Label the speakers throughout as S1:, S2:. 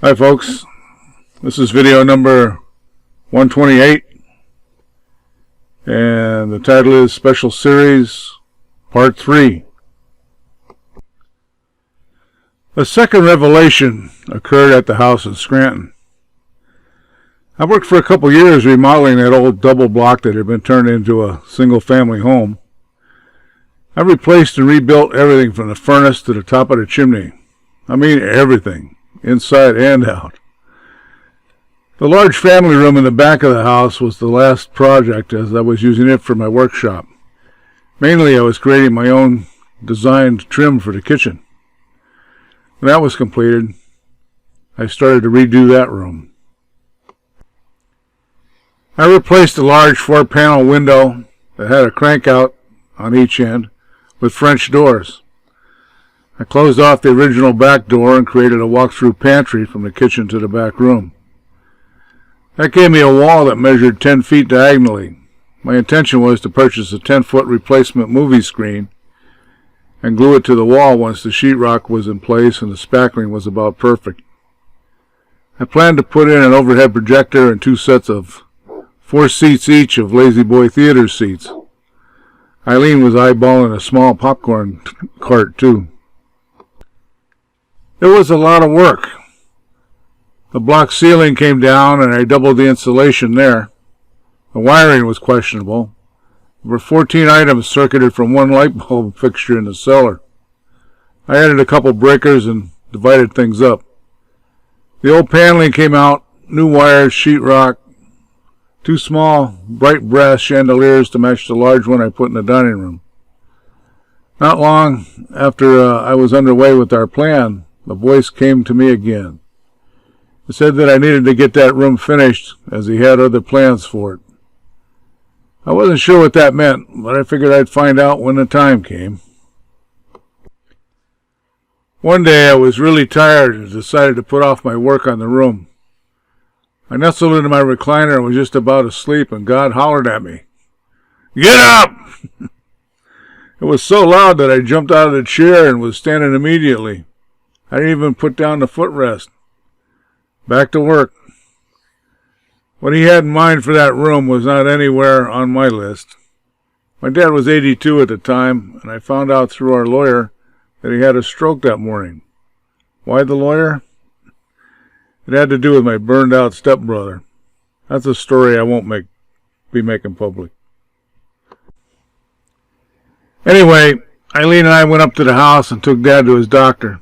S1: Hi folks, this is video number 128 and the title is Special Series Part 3. A second revelation occurred at the house in Scranton. I worked for a couple years remodeling that old double block that had been turned into a single family home. I replaced and rebuilt everything from the furnace to the top of the chimney. I mean everything, inside and out. The large family room in the back of the house was the last project, as I was using it for my workshop. Mainly I was creating my own designed trim for the kitchen. When that was completed, I started to redo that room. I replaced a large 4-panel window that had a crank out on each end with French doors. I closed off the original back door and created a walk-through pantry from the kitchen to the back room. That gave me a wall that measured 10 feet diagonally. My intention was to purchase a 10-foot replacement movie screen and glue it to the wall once the sheetrock was in place and the spackling was about perfect. I planned to put in an overhead projector and 2 sets of 4 seats each of Lazy Boy Theater seats. Eileen was eyeballing a small popcorn cart too. It was a lot of work. The block ceiling came down and I doubled the insulation there. The wiring was questionable. There were 14 items circuited from one light bulb fixture in the cellar. I added a couple breakers and divided things up. The old paneling came out, new wires, sheetrock, 2 small bright brass chandeliers to match the large one I put in the dining room. Not long after I was underway with our plan, a voice came to me again. It said that I needed to get that room finished as he had other plans for it. I wasn't sure what that meant, but I figured I'd find out when the time came. One day I was really tired and decided to put off my work on the room. I nestled into my recliner and was just about asleep, and God hollered at me, "Get up!" It was so loud that I jumped out of the chair and was standing immediately. I didn't even put down the footrest. Back to work. What he had in mind for that room was not anywhere on my list. My dad was 82 at the time, and I found out through our lawyer that he had a stroke that morning. Why the lawyer? It had to do with my burned-out stepbrother. That's a story I won't be making public. Anyway, Eileen and I went up to the house and took Dad to his doctor.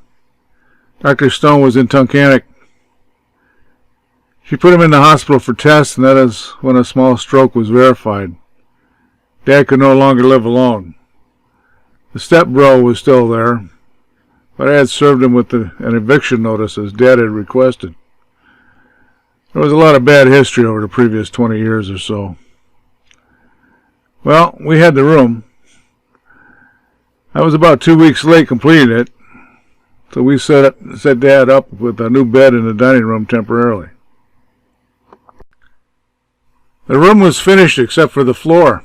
S1: Dr. Stone was in Tunkhannock. She put him in the hospital for tests, and that is when a small stroke was verified. Dad could no longer live alone. The stepbro was still there, but I had served him with an eviction notice as Dad had requested. There was a lot of bad history over the previous 20 years or so. Well, we had the room. I was about 2 weeks late completing it, so we set Dad up with a new bed in the dining room temporarily. The room was finished except for the floor.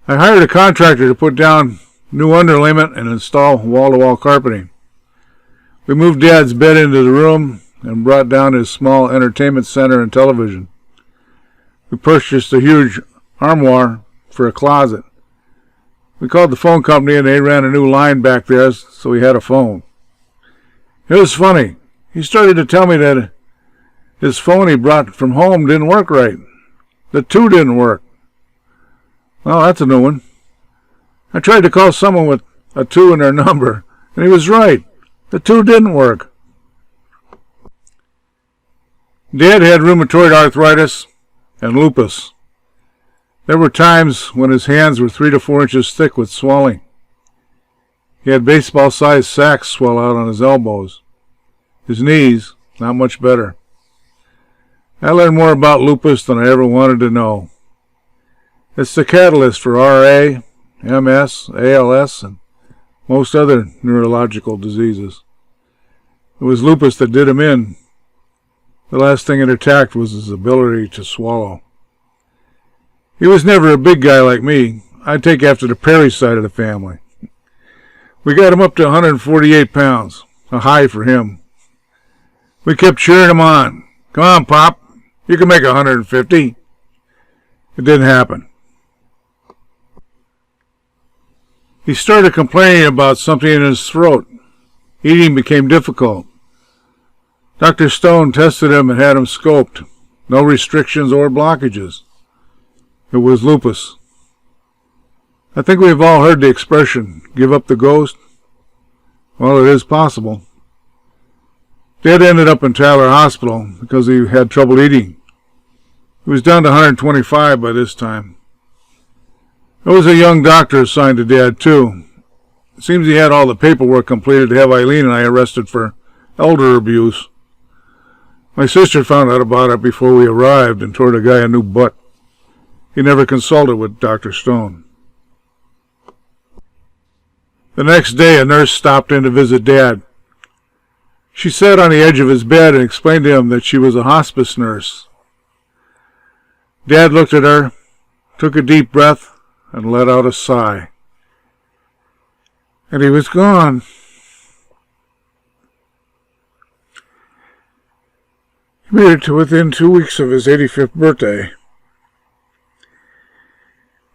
S1: I hired a contractor to put down new underlayment and install wall-to-wall carpeting. We moved Dad's bed into the room and brought down his small entertainment center and television. We purchased a huge armoire for a closet. We called the phone company and they ran a new line back there, so we had a phone. It was funny. He started to tell me that his phone he brought from home didn't work right. The 2 didn't work. Well, that's a new one. I tried to call someone with a 2 in their number, and he was right. The 2 didn't work. Dad had rheumatoid arthritis and lupus. There were times when his hands were 3 to 4 inches thick with swelling. He had baseball-sized sacks swell out on his elbows. His knees, not much better. I learned more about lupus than I ever wanted to know. It's the catalyst for RA, MS, ALS, and most other neurological diseases. It was lupus that did him in. The last thing it attacked was his ability to swallow. He was never a big guy like me. I'd take after the Perry side of the family. We got him up to 148 pounds, a high for him. We kept cheering him on. Come on, Pop. You can make 150. It didn't happen. He started complaining about something in his throat. Eating became difficult. Dr. Stone tested him and had him scoped. No restrictions or blockages. It was lupus. I think we've all heard the expression, give up the ghost. Well, it is possible. Dad ended up in Tyler Hospital because he had trouble eating. He was down to 125 by this time. There was a young doctor assigned to Dad, too. It seems he had all the paperwork completed to have Eileen and I arrested for elder abuse. My sister found out about it before we arrived and tore the guy a new butt. He never consulted with Dr. Stone. The next day, a nurse stopped in to visit Dad. She sat on the edge of his bed and explained to him that she was a hospice nurse. Dad looked at her, took a deep breath, and let out a sigh. And he was gone. He made it to within 2 weeks of his 85th birthday.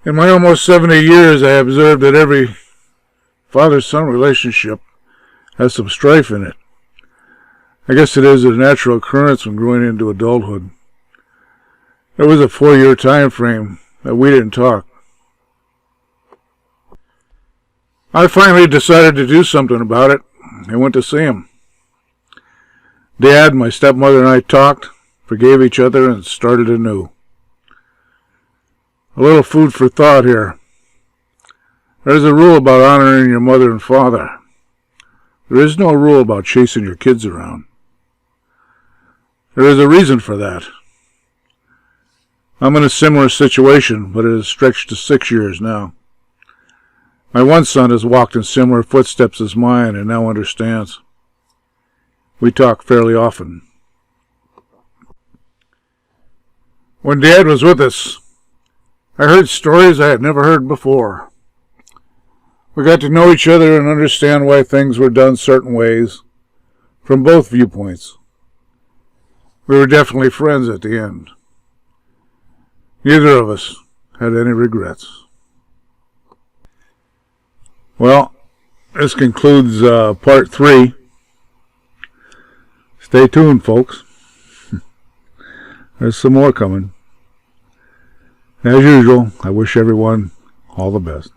S1: In my almost 70 years, I observed that every father-son relationship has some strife in it. I guess it is a natural occurrence when growing into adulthood. There was a 4-year time frame that we didn't talk. I finally decided to do something about it. I went to see him. Dad, my stepmother, and I talked, forgave each other, and started anew. A little food for thought here. There's a rule about honoring your mother and father. There is no rule about chasing your kids around. There is a reason for that. I'm in a similar situation, but it has stretched to 6 years now. My one son has walked in similar footsteps as mine and now understands. We talk fairly often. When Dad was with us, I heard stories I had never heard before. We got to know each other and understand why things were done certain ways, from both viewpoints. We were definitely friends at the end. Neither of us had any regrets. Well, this concludes part 3. Stay tuned, folks. There's some more coming. As usual, I wish everyone all the best.